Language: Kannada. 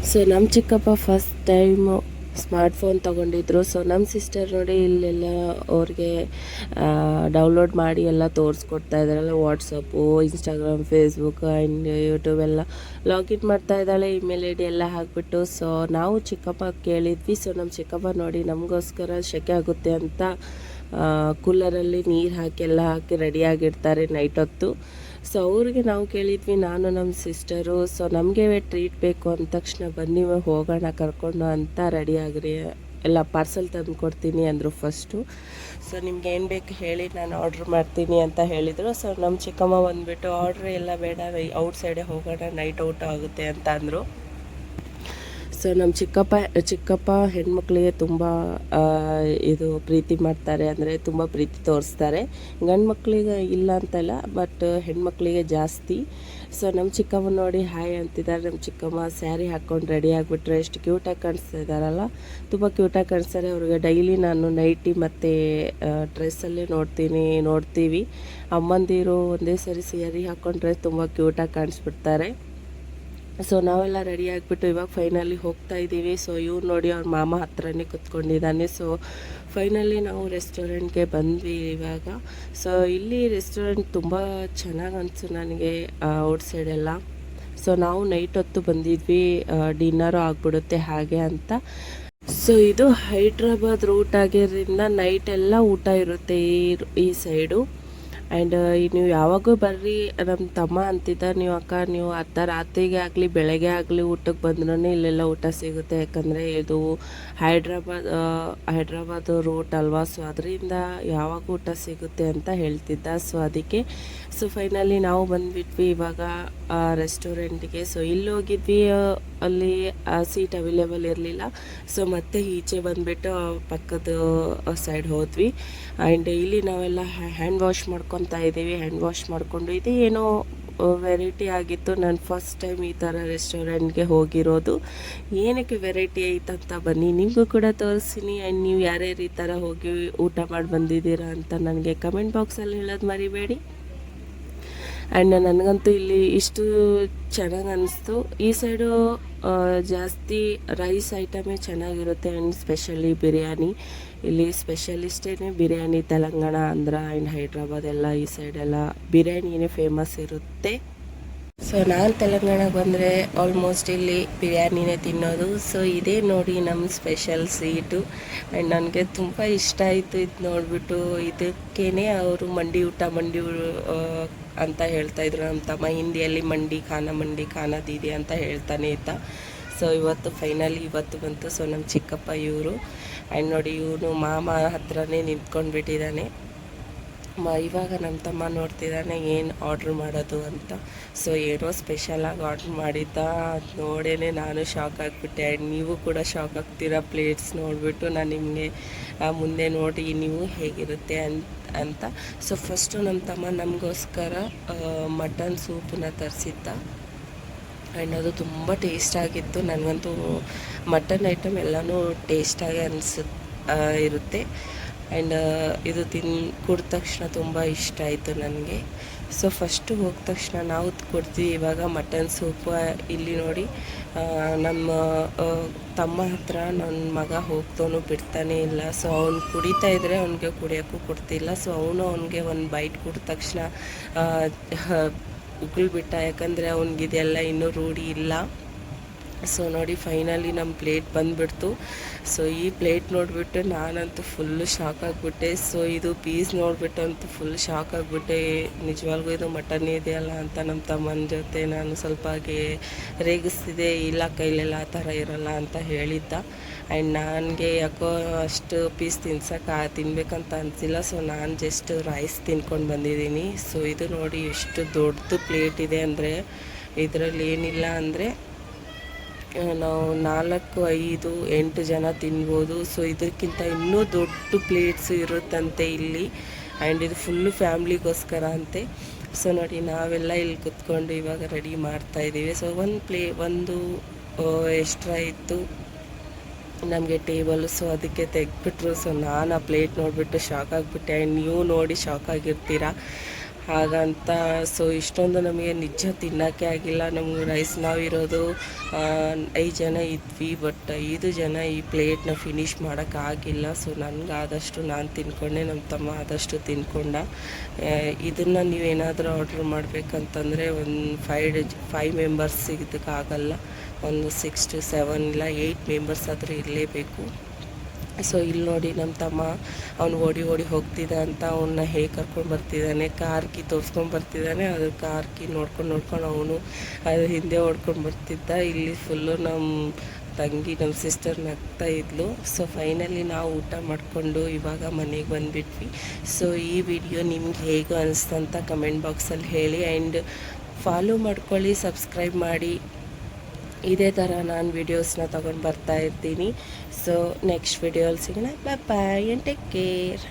ಸೊ ನಮ್ಮ ಚಿಕ್ಕಪ್ಪ ಫಸ್ಟ್ ಟೈಮು ಸ್ಮಾರ್ಟ್ಫೋನ್ ತೊಗೊಂಡಿದ್ರು. ಸೊ ನಮ್ಮ ಸಿಸ್ಟರ್ ನೋಡಿ ಇಲ್ಲೆಲ್ಲ ಅವ್ರಿಗೆ ಡೌನ್ಲೋಡ್ ಮಾಡಿ ಎಲ್ಲ ತೋರಿಸ್ಕೊಡ್ತಾ ಇದ್ದಾರಲ್ಲ, WhatsApp, Instagram, Facebook and YouTube ಎಲ್ಲ ಲಾಗಿನ್ ಮಾಡ್ತಾ ಇದ್ದಾಳೆ, ಇಮೇಲ್ ಐ ಡಿ ಎಲ್ಲ ಹಾಕ್ಬಿಟ್ಟು. ಸೊ ನಾವು ಚಿಕ್ಕಪ್ಪ ಕೇಳಿದ್ವಿ. ಸೊ ನಮ್ಮ ಚಿಕ್ಕಪ್ಪ ನೋಡಿ ನಮಗೋಸ್ಕರ ಸೆಕೆ ಆಗುತ್ತೆ ಅಂತ ಕೂಲರಲ್ಲಿ ನೀರು ಹಾಕಿ ಎಲ್ಲ ಹಾಕಿ ರೆಡಿಯಾಗಿರ್ತಾರೆ ನೈಟ್ ಹೊತ್ತು. ಸೊ ಅವ್ರಿಗೆ ನಾವು ಕೇಳಿದ್ವಿ, ನಾನು ನಮ್ಮ ಸಿಸ್ಟರು. ಸೊ ನಮಗೆ ಟ್ರೀಟ್ ಬೇಕು ಅಂದ ತಕ್ಷಣ ಬನ್ನಿ ಹೋಗೋಣ ಕರ್ಕೊಂಡು ಅಂತ ರೆಡಿಯಾಗ್ರಿ, ಎಲ್ಲ ಪಾರ್ಸೆಲ್ ತಂದು ಕೊಡ್ತೀನಿ ಅಂದರು ಫಸ್ಟು. ಸೊ ನಿಮ್ಗೆ ಏನು ಬೇಕು ಹೇಳಿ, ನಾನು ಆರ್ಡ್ರ್ ಮಾಡ್ತೀನಿ ಅಂತ ಹೇಳಿದರು. ಸೊ ನಮ್ಮ ಚಿಕ್ಕಮ್ಮ ಬಂದುಬಿಟ್ಟು ಆರ್ಡ್ರ್ ಎಲ್ಲ ಬೇಡ, ಔಟ್ ಸೈಡೇ ಹೋಗೋಣ, ನೈಟ್ ಔಟ್ ಆಗುತ್ತೆ ಅಂತ ಅಂದರು. ಸೊ ನಮ್ಮ ಚಿಕ್ಕಪ್ಪ ಹೆಣ್ಮಕ್ಳಿಗೆ ತುಂಬ ಇದು ಪ್ರೀತಿ ಮಾಡ್ತಾರೆ, ಅಂದರೆ ತುಂಬ ಪ್ರೀತಿ ತೋರಿಸ್ತಾರೆ. ಗಂಡು ಮಕ್ಕಳಿಗೆ ಇಲ್ಲ ಅಂತಲ್ಲ, ಬಟ್ ಹೆಣ್ಮಕ್ಳಿಗೆ ಜಾಸ್ತಿ. ಸೊ ನಮ್ಮ ಚಿಕ್ಕಮ್ಮ ನೋಡಿ ಹಾಯ್ ಅಂತಿದ್ದಾರೆ. ನಮ್ಮ ಚಿಕ್ಕಮ್ಮ ಸ್ಯಾರಿ ಹಾಕ್ಕೊಂಡು ರೆಡಿ ಆಗಿಬಿಟ್ರೆ ಎಷ್ಟು ಕ್ಯೂಟಾಗಿ ಕಾಣಿಸ್ತಾ ಇದ್ದಾರಲ್ಲ, ತುಂಬ ಕ್ಯೂಟಾಗಿ ಕಾಣಿಸ್ತಾರೆ. ಅವ್ರಿಗೆ ಡೈಲಿ ನಾನು ನೈಟಿ ಮತ್ತು ಡ್ರೆಸ್ಸಲ್ಲೇ ನೋಡ್ತೀವಿ. ಅಮ್ಮಂದಿರು ಒಂದೇ ಸರಿ ಸ್ಯಾರಿ ಹಾಕ್ಕೊಂಡ್ರೆ ತುಂಬ ಕ್ಯೂಟಾಗಿ ಕಾಣಿಸ್ಬಿಡ್ತಾರೆ. ಸೊ ನಾವೆಲ್ಲ ರೆಡಿ ಆಗಿಬಿಟ್ಟು ಇವಾಗ ಫೈನಲಿ ಹೋಗ್ತಾ ಇದ್ದೀವಿ. ಸೊ ಇವ್ರು ನೋಡಿ ಅವ್ರ ಮಾಮ ಹತ್ರನೇ ಕುತ್ಕೊಂಡಿದ್ದಾನೆ. ಸೊ ಫೈನಲಿ ನಾವು ರೆಸ್ಟೋರೆಂಟ್ಗೆ ಬಂದ್ವಿ ಇವಾಗ. ಸೊ ಇಲ್ಲಿ ರೆಸ್ಟೋರೆಂಟ್ ತುಂಬ ಚೆನ್ನಾಗಿ ಅನಿಸ್ತು ನನಗೆ, ಔಟ್ ಸೈಡೆಲ್ಲ. ಸೊ ನಾವು ನೈಟ್ ಹೊತ್ತು ಬಂದಿದ್ವಿ, ಡಿನ್ನರು ಆಗಿಬಿಡುತ್ತೆ ಹಾಗೆ ಅಂತ. ಸೊ ಇದು ಹೈದ್ರಾಬಾದ್ ರೂಟ್ ಆಗಿರೋದ್ರಿಂದ ನೈಟೆಲ್ಲ ಊಟ ಇರುತ್ತೆ ಈ ಸೈಡು. ಆ್ಯಂಡ್ ನೀವು ಯಾವಾಗೂ ಬರ್ರಿ, ನಮ್ಮ ತಮ್ಮ ಅಂತಿದ್ದ, ನೀವು ಅಕ್ಕ ನೀವು ಅರ್ಧ ರಾತ್ರಿಗೆ ಆಗಲಿ ಬೆಳಗ್ಗೆ ಆಗಲಿ ಊಟಕ್ಕೆ ಬಂದ್ರೂ ಇಲ್ಲೆಲ್ಲ ಊಟ ಸಿಗುತ್ತೆ, ಯಾಕಂದರೆ ಇದು ಹೈದ್ರಾಬಾದ್ ರೂಟ್ ಅಲ್ವಾ. ಸೊ ಅದರಿಂದ ಯಾವಾಗ ಊಟ ಸಿಗುತ್ತೆ ಅಂತ ಹೇಳ್ತಿದ್ದ. ಸೊ ಅದಕ್ಕೆ ಸೊ ಫೈನಲಿ ನಾವು ಬಂದುಬಿಟ್ವಿ ಇವಾಗ ರೆಸ್ಟೋರೆಂಟಿಗೆ. ಸೊ ಇಲ್ಲಿ ಹೋಗಿದ್ವಿ, ಅಲ್ಲಿ ಸೀಟ್ ಅವೈಲೇಬಲ್ ಇರಲಿಲ್ಲ. ಸೊ ಮತ್ತೆ ಈಚೆ ಬಂದುಬಿಟ್ಟು ಪಕ್ಕದ ಸೈಡ್ ಹೋದ್ವಿ. ಆ್ಯಂಡ್ ಇಲ್ಲಿ ನಾವೆಲ್ಲ ಹ್ಯಾಂಡ್ ವಾಶ್ ಮಾಡ್ಕೊತಾ ಇದ್ದೀವಿ. ಹ್ಯಾಂಡ್ ವಾಶ್ ಮಾಡಿಕೊಂಡು ಇದು ಏನೋ ವೆರೈಟಿ ಆಗಿತ್ತು. ನಾನು ಫಸ್ಟ್ ಟೈಮ್ ಈ ಥರ ರೆಸ್ಟೋರೆಂಟ್ಗೆ ಹೋಗಿರೋದು. ಏನಕ್ಕೆ ವೆರೈಟಿ ಐತಂತ ಬನ್ನಿ ನಿಮಗೂ ಕೂಡ ತೋರಿಸ್ತೀನಿ. ಆ್ಯಂಡ್ ನೀವು ಯಾರ್ಯಾರು ಈ ಥರ ಹೋಗಿ ಊಟ ಮಾಡಿ ಬಂದಿದ್ದೀರಾ ಅಂತ ನನಗೆ ಕಮೆಂಟ್ ಬಾಕ್ಸಲ್ಲಿ ಹೇಳೋದು ಮರಿಬೇಡಿ. ಆ್ಯಂಡ್ ನನಗಂತೂ ಇಲ್ಲಿ ಇಷ್ಟು ಚೆನ್ನಾಗಿ ಅನ್ನಿಸ್ತು. ಈ ಸೈಡು ಜಾಸ್ತಿ ರೈಸ್ ಐಟಮೇ ಚೆನ್ನಾಗಿರುತ್ತೆ. ಆ್ಯಂಡ್ ಸ್ಪೆಷಲಿ ಬಿರಿಯಾನಿ, ಇಲ್ಲಿ ಸ್ಪೆಷಲಿಸ್ಟೇ ಬಿರಿಯಾನಿ. ತೆಲಂಗಾಣ, ಆಂಧ್ರ ಆ್ಯಂಡ್ ಹೈದ್ರಾಬಾದ್ ಎಲ್ಲ ಈ ಸೈಡೆಲ್ಲ ಬಿರಿಯಾನಿನೇ ಫೇಮಸ್ ಇರುತ್ತೆ. ಸೊ ನಾನು ತೆಲಂಗಾಣಕ್ಕೆ ಬಂದರೆ ಆಲ್ಮೋಸ್ಟ್ ಇಲ್ಲಿ ಬಿರಿಯಾನಿನೇ ತಿನ್ನೋದು. ಸೊ ಇದೇ ನೋಡಿ ನಮ್ಮ ಸ್ಪೆಷಲ್ ಸ್ವೀಟು. ಆ್ಯಂಡ್ ನನಗೆ ತುಂಬ ಇಷ್ಟ ಆಯಿತು ಇದು ನೋಡಿಬಿಟ್ಟು. ಇದಕ್ಕೇ ಅವರು ಮಂಡಿ ಊಟ ಅಂತ ಹೇಳ್ತಾಯಿದ್ರು ನಮ್ಮ ತಮ್ಮ. ಹಿಂದಿಯಲ್ಲಿ ಮಂಡಿ ಖಾನ ದೀದಿ ಅಂತ ಹೇಳ್ತಾನೆ ಇದ್ದ. ಸೊ ಫೈನಲಿ ಇವತ್ತು ಬಂತು. ಸೊ ನಮ್ಮ ಚಿಕ್ಕಪ್ಪ ಇವರು. ಆ್ಯಂಡ್ ನೋಡಿ ಇವನು ಮಾಮ ಹತ್ರನೇ ನಿಂತ್ಕೊಂಡ್ಬಿಟ್ಟಿದ್ದಾನೆ. ಇವಾಗ ನಮ್ಮ ತಮ್ಮ ನೋಡ್ತಿದ್ದಾನೆ ಏನು ಆರ್ಡ್ರ್ ಮಾಡೋದು ಅಂತ. ಸೊ ಏನೋ ಸ್ಪೆಷಲಾಗಿ ಆರ್ಡ್ರ್ ಮಾಡಿದ್ದ, ಅದು ನೋಡೇ ನಾನು ಶಾಕ್ ಆಗಿಬಿಟ್ಟೆ. ಆ್ಯಂಡ್ ನೀವು ಕೂಡ ಶಾಕ್ ಆಗ್ತೀರಾ ಪ್ಲೇಟ್ಸ್ ನೋಡಿಬಿಟ್ಟು. ನಾನು ನಿಮಗೆ ಮುಂದೆ ನೋಡಿ ನೀವು ಹೇಗಿರುತ್ತೆ ಅಂತ. ಸೊ ಫಸ್ಟು ನಮ್ಮ ತಮ್ಮ ನಮಗೋಸ್ಕರ ಮಟನ್ ಸೂಪನ್ನ ತರಿಸಿದ್ದ. ಆ್ಯಂಡ್ ಅದು ತುಂಬ ಟೇಸ್ಟಾಗಿತ್ತು. ನನಗಂತೂ ಮಟನ್ ಐಟಮ್ ಎಲ್ಲನೂ ಟೇಸ್ಟಾಗಿ ಇರುತ್ತೆ. ಆ್ಯಂಡ್ ಇದು ಕುಡಿದ ತಕ್ಷಣ ತುಂಬ ಇಷ್ಟ ಆಯಿತು ನನಗೆ. ಸೊ ಫಸ್ಟು ಹೋದ ತಕ್ಷಣ ನಾವು ಕೊಡ್ತೀವಿ ಇವಾಗ ಮಟನ್ ಸೂಪು. ಇಲ್ಲಿ ನೋಡಿ ನಮ್ಮ ತಮ್ಮ ಹತ್ರ ನನ್ನ ಮಗ ಹೋಗ್ತಾನು ಬಿಡ್ತಾನೆ ಇಲ್ಲ. ಸೊ ಅವ್ನು ಕುಡಿತಾ ಇದ್ದರೆ ಅವ್ನಿಗೆ ಕುಡಿಯೋಕ್ಕೂ ಕೊಡ್ತಿಲ್ಲ. ಸೊ ಅವನಿಗೆ ಒಂದು ಬೈಟ್ ಕುಡಿದ ತಕ್ಷಣ ಉಗುಳ್ಬಿಟ್ಟ, ಯಾಕಂದರೆ ಅವ್ನಿಗಿದೆಲ್ಲ ಇನ್ನೂ ರೂಢಿ ಇಲ್ಲ. ಸೊ ನೋಡಿ ಫೈನಲಿ ನಮ್ಮ ಪ್ಲೇಟ್ ಬಂದುಬಿಡ್ತು. ಸೊ ಈ ಪ್ಲೇಟ್ ನೋಡಿಬಿಟ್ಟು ನಾನಂತೂ ಫುಲ್ಲು ಶಾಕ್ ಆಗಿಬಿಟ್ಟೆ. ಸೊ ಇದು ಪೀಸ್ ನೋಡಿಬಿಟ್ಟು ಅಂತೂ ಫುಲ್ ಶಾಕ್ ಆಗಿಬಿಟ್ಟೆ. ನಿಜವಾಗ್ಲೂ ಇದು ಮಟನ್ ಇದೆಯಲ್ಲ ಅಂತ ನಮ್ಮ ತಮ್ಮನ ಜೊತೆ ನಾನು ಸ್ವಲ್ಪ ರೇಗಿಸ್ತಿದ್ದೆ. ಇಲ್ಲ ಕೈಲೆಲ್ಲ ಆ ಥರ ಇರೋಲ್ಲ ಅಂತ ಹೇಳಿದ್ದ. ಆ್ಯಂಡ್ ನನಗೆ ಯಾಕೋ ಅಷ್ಟು ಪೀಸ್ ತಿನ್ಬೇಕಂತ ಅನಿಸಿಲ್ಲ. ಸೊ ನಾನು ಜಸ್ಟ್ ರೈಸ್ ತಿನ್ಕೊಂಡು ಬಂದಿದ್ದೀನಿ. ಸೊ ಇದು ನೋಡಿ ಎಷ್ಟು ದೊಡ್ಡದು ಪ್ಲೇಟ್ ಇದೆ ಅಂದರೆ, ಇದರಲ್ಲಿ ಏನಿಲ್ಲ ಅಂದರೆ ನಾವು 4, 5, 8 ಜನ ತಿನ್ಬೋದು. ಸೊ ಇದಕ್ಕಿಂತ ಇನ್ನೂ ದೊಡ್ಡ ಪ್ಲೇಟ್ಸು ಇರುತ್ತಂತೆ ಇಲ್ಲಿ. ಆ್ಯಂಡ್ ಇದು ಫುಲ್ಲು ಫ್ಯಾಮ್ಲಿಗೋಸ್ಕರ ಅಂತೆ. ಸೊ ನೋಡಿ ನಾವೆಲ್ಲ ಇಲ್ಲಿ ಕುತ್ಕೊಂಡು ಇವಾಗ ರೆಡಿ ಮಾಡ್ತಾಯಿದ್ದೀವಿ. ಸೊ ಒಂದು ಎಕ್ಸ್ಟ್ರಾ ಇತ್ತು ನಮಗೆ ಟೇಬಲ್. ಸೊ ಅದಕ್ಕೆ ತೆಗೆದ್ಬಿಟ್ರು. ಸೊ ನಾನು ಆ ಪ್ಲೇಟ್ ನೋಡಿಬಿಟ್ಟು ಶಾಕ್ ಆಗಿಬಿಟ್ಟೆ. ಆ್ಯಂಡ್ ನೀವು ನೋಡಿ ಶಾಕ್ ಆಗಿರ್ತೀರ. ಹಾಗಂತ ಸೊ ಇಷ್ಟೊಂದು ನಮಗೆ ನಿಜ ತಿನ್ನೋಕ್ಕೆ ಆಗಿಲ್ಲ. ನಮ್ಗೆ ರೈಸ್ ನಾವಿರೋದು 5 ಜನ ಇದ್ವಿ, ಬಟ್ 5 ಜನ ಈ ಪ್ಲೇಟ್ನ ಫಿನಿಷ್ ಮಾಡೋಕ್ಕಾಗಿಲ್ಲ. ಸೊ ನನಗಾದಷ್ಟು ನಾನು ತಿನ್ಕೊಂಡೆ, ನಮ್ಮ ತಮ್ಮ ಆದಷ್ಟು ತಿನ್ಕೊಂಡ. ಇದನ್ನು ನೀವೇನಾದರೂ ಆರ್ಡ್ರ್ ಮಾಡಬೇಕಂತಂದರೆ ಒಂದು 5 ಮೆಂಬರ್ಸ್ ಇದಕ್ಕಾಗಲ್ಲ, ಒಂದು 6 to 7 ಇಲ್ಲ 8 ಮೆಂಬರ್ಸ್ ಆದರೂ ಇರಲೇಬೇಕು. ಸೊ ಇಲ್ಲಿ ನೋಡಿ ನಮ್ಮ ತಮ್ಮ ಅವನು ಓಡಿ ಹೋಗ್ತಿದ್ದ ಅಂತ ಅವನ್ನ ಹೇಗೆ ಕರ್ಕೊಂಡು ಬರ್ತಿದ್ದಾನೆ, ಕಾರ್ ಕೀ ತೋರಿಸ್ಕೊಂಡು ಬರ್ತಿದ್ದಾನೆ. ಅದು ಕಾರ್ ಕೀ ನೋಡ್ಕೊಂಡು ಅವನು ಅದು ಹಿಂದೆ ಓಡ್ಕೊಂಡು ಬರ್ತಿದ್ದ. ಇಲ್ಲಿ ಫುಲ್ಲು ನಮ್ಮ ತಂಗಿ, ನಮ್ಮ ಸಿಸ್ಟರ್ ನಗ್ತಾ ಇದ್ಲು. ಸೊ ಫೈನಲಿ ನಾವು ಊಟ ಮಾಡಿಕೊಂಡು ಇವಾಗ ಮನೆಗೆ ಬಂದುಬಿಟ್ವಿ. ಸೊ ಈ ವಿಡಿಯೋ ನಿಮ್ಗೆ ಹೇಗೆ ಅನಿಸ್ತಂತ ಕಮೆಂಟ್ ಬಾಕ್ಸಲ್ಲಿ ಹೇಳಿ. ಆ್ಯಂಡ್ ಫಾಲೋ ಮಾಡ್ಕೊಳ್ಳಿ, ಸಬ್ಸ್ಕ್ರೈಬ್ ಮಾಡಿ. ಇದೇ ಥರ ನಾನು ವೀಡಿಯೋಸ್ನ ತೊಗೊಂಡು ಬರ್ತಾ ಇರ್ತೀನಿ. ಸೊ ನೆಕ್ಸ್ಟ್ ವಿಡಿಯೋಲ್ಲಿ ಸಿಗೋಣ. Boy and take care.